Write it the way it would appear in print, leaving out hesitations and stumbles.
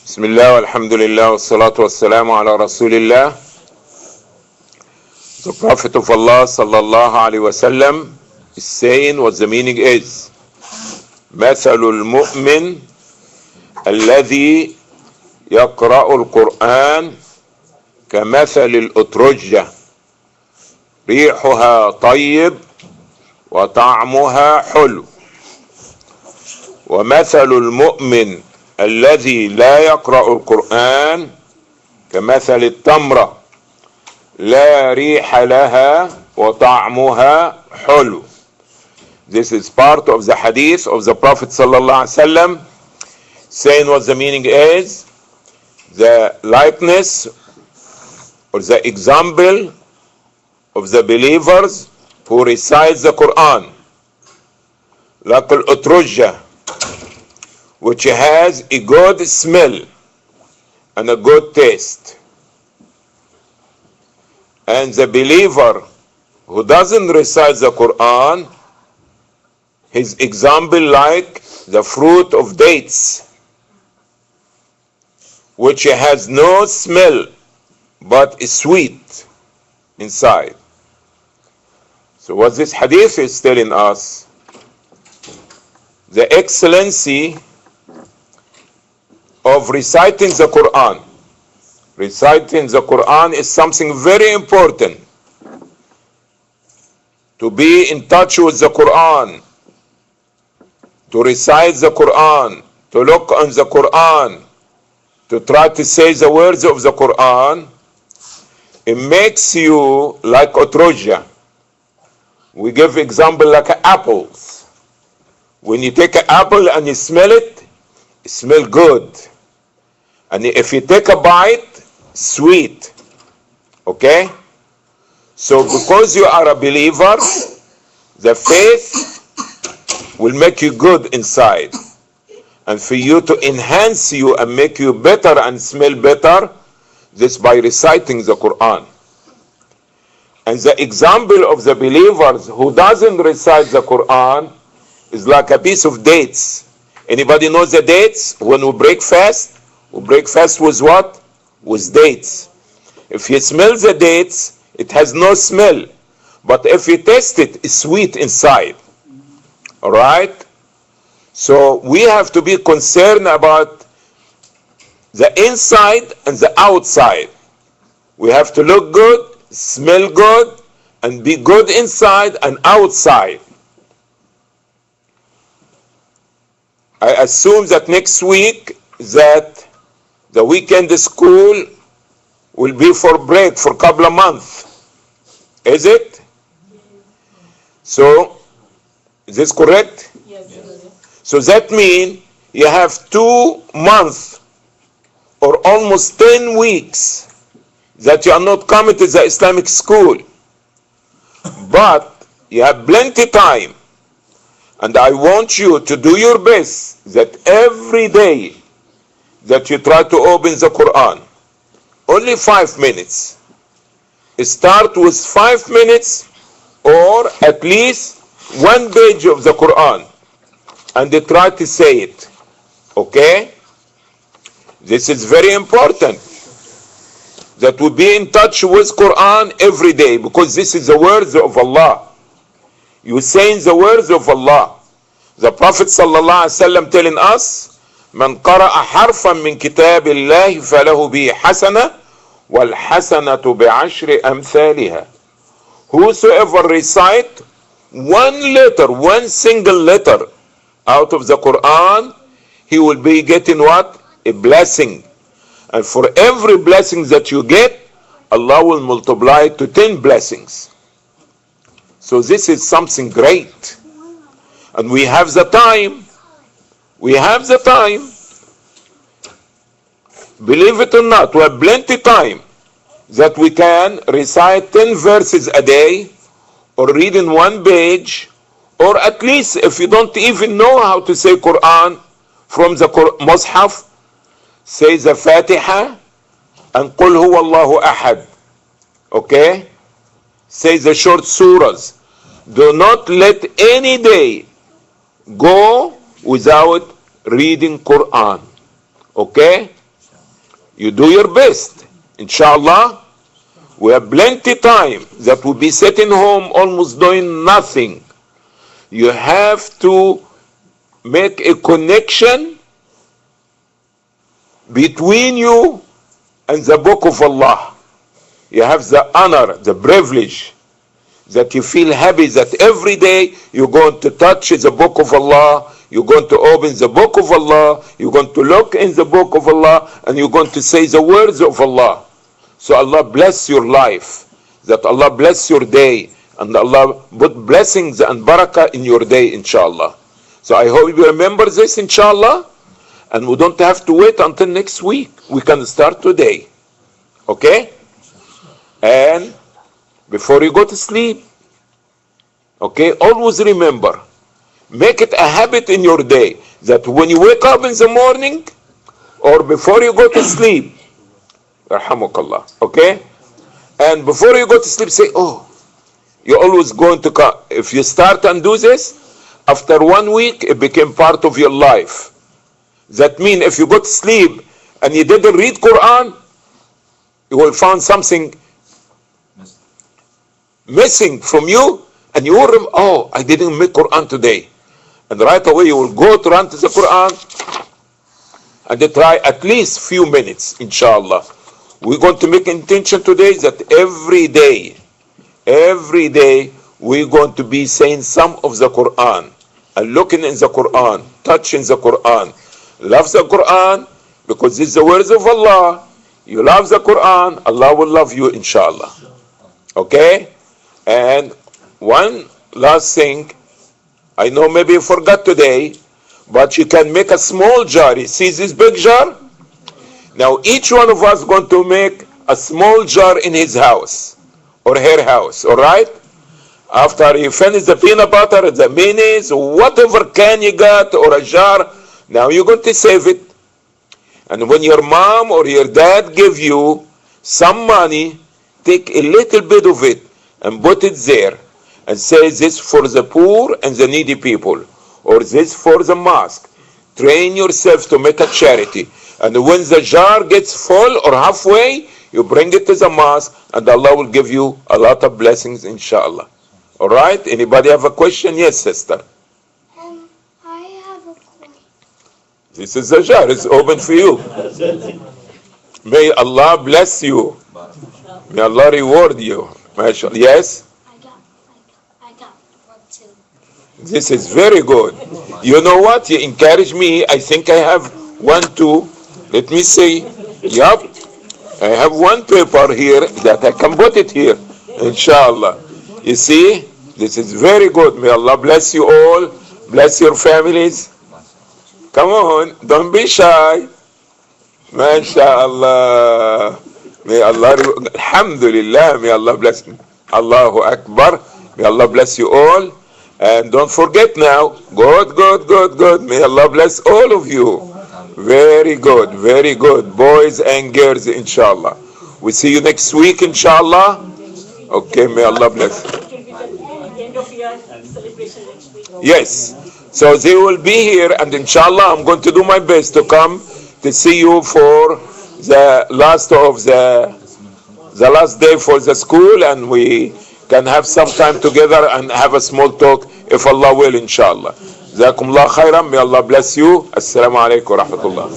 Bismillah, alhamdulillah, wassalatu wassalamu ala rasulillah. The Prophet of Allah sallallahu alaihi wasallam is saying what the meaning is. مثل المؤمن الذي يقرأ القرآن كمثل الأترجة ريحها طيب وطعمها حلو ومثل المؤمن الذي لا يقرأ القرآن كمثل التمرة لا ريح لها وطعمها حلو. This is part of the hadith of the Prophet sallallahu alaihi wasallam saying what the meaning is. The likeness or the example of the believers who recite the Quran like al-utrujah, which has a good smell and a good taste. And the believer who doesn't recite the Quran, his example like the fruit of dates, which has no smell but is sweet inside. So what this hadith is telling us, the excellency of reciting the Quran. Reciting the Quran is something very important. To be in touch with the Quran, to recite the Quran, to look on the Quran, to try to say the words of the Quran, it makes you like Otroja. We give example like apples. When you take an apple and you smell it smells good. And if you take a bite, sweet. Okay? So because you are a believer, the faith will make you good inside. And for you to enhance you and make you better and smell better, this by reciting the Quran. And the example of the believers who doesn't recite the Quran is like a piece of dates. Anybody knows the dates? When we break fast with what? With dates. If you smell the dates, it has no smell. But if you taste it, it's sweet inside. Alright? So we have to be concerned about the inside and the outside. We have to look good, smell good, and be good inside and outside. I assume that next week that the weekend school will be for break for a couple of months. Is it? So, is this correct? Yes. So that means you have 2 months or almost 10 weeks that you are not coming to the Islamic school. But you have plenty time. And I want you to do your best that every day that you try to open the Quran, only 5 minutes. Start with 5 minutes or at least 1 page of the Quran and they try to say it. Okay? This is very important that we be in touch with Quran every day because this is the words of Allah. You saying the words of Allah. The Prophet sallallahu alaihi wasallam telling us, من قرأ حرفا من كتاب الله فله به حسنة والحسنة بعشر أمثالها. Whosoever recite 1 letter, 1 single letter out of the Quran, he will be getting what? A blessing. And for every blessing that you get, Allah will multiply it to 10 blessings. So this is something great. And we have the time. We have the time. Believe it or not, we have plenty time that we can recite 10 verses a day or read in 1 page, or at least if you don't even know how to say Quran from the Mus'haf, say the Fatiha and Qul huwa Allahu ahad. Okay? Say the short surahs. Do not let any day go without reading Quran. Okay? You do your best. Inshallah, we have plenty time that will be sitting home almost doing nothing. You have to make a connection between you and the book of Allah. You have the honor, the privilege, that you feel happy that every day you're going to touch the book of Allah, you're going to open the book of Allah, you're going to look in the book of Allah, and you're going to say the words of Allah. So Allah bless your life, that Allah bless your day, and Allah put blessings and barakah in your day, inshallah. So I hope you remember this, inshallah, and we don't have to wait until next week. We can start today. Okay? And before you go to sleep, okay, always remember, make it a habit in your day that when you wake up in the morning or before you go to sleep, rahmakallah, okay, and before you go to sleep, say, oh, you're always going to come. If you start and do this, after 1 week, it became part of your life. That means if you go to sleep and you didn't read Quran, you will find something missing from you, and you will remember, oh, I didn't make Quran today. And right away you will go to run to the Quran and they try at least few minutes, inshallah. We're going to make intention today that every day we're going to be saying some of the Quran and looking in the Quran, touching the Quran. Love the Quran because this is the words of Allah. You love the Quran, Allah will love you, inshallah. Okay? And one last thing, I know maybe you forgot today, but you can make a small jar. You see this big jar? Now each one of us is going to make a small jar in his house or her house, all right? After you finish the peanut butter, the mayonnaise, whatever can you got or a jar, now you're going to save it. And when your mom or your dad give you some money, take a little bit of it and put it there and say this for the poor and the needy people, or this for the mosque. Train yourself to make a charity. And when the jar gets full or halfway, you bring it to the mosque and Allah will give you a lot of blessings, inshallah. All right? Anybody have a question? Yes, sister. I have a question. This is the jar. It's open for you. May Allah bless you. May Allah reward you. MashaAllah. Yes? I got one too. This is very good. You know what? You encourage me. I think I have one too. Let me see. Yup. I have one paper here that I can put it here. Inshallah. You see? This is very good. May Allah bless you all. Bless your families. Come on. Don't be shy. MashaAllah. May Allah, alhamdulillah, may Allah bless you. Allahu Akbar. May Allah bless you all. And don't forget now, good. May Allah bless all of you. Very good. Boys and girls, inshallah. We see you next week, inshallah. Okay, may Allah bless. Yes. So they will be here, and inshallah, I'm going to do my best to come to see you for the last day for the school, and we can have some time together and have a small talk if Allah will, inshallah. Jazakumullah khairan. May Allah bless you. Assalamu alaikum wa rahmatullah.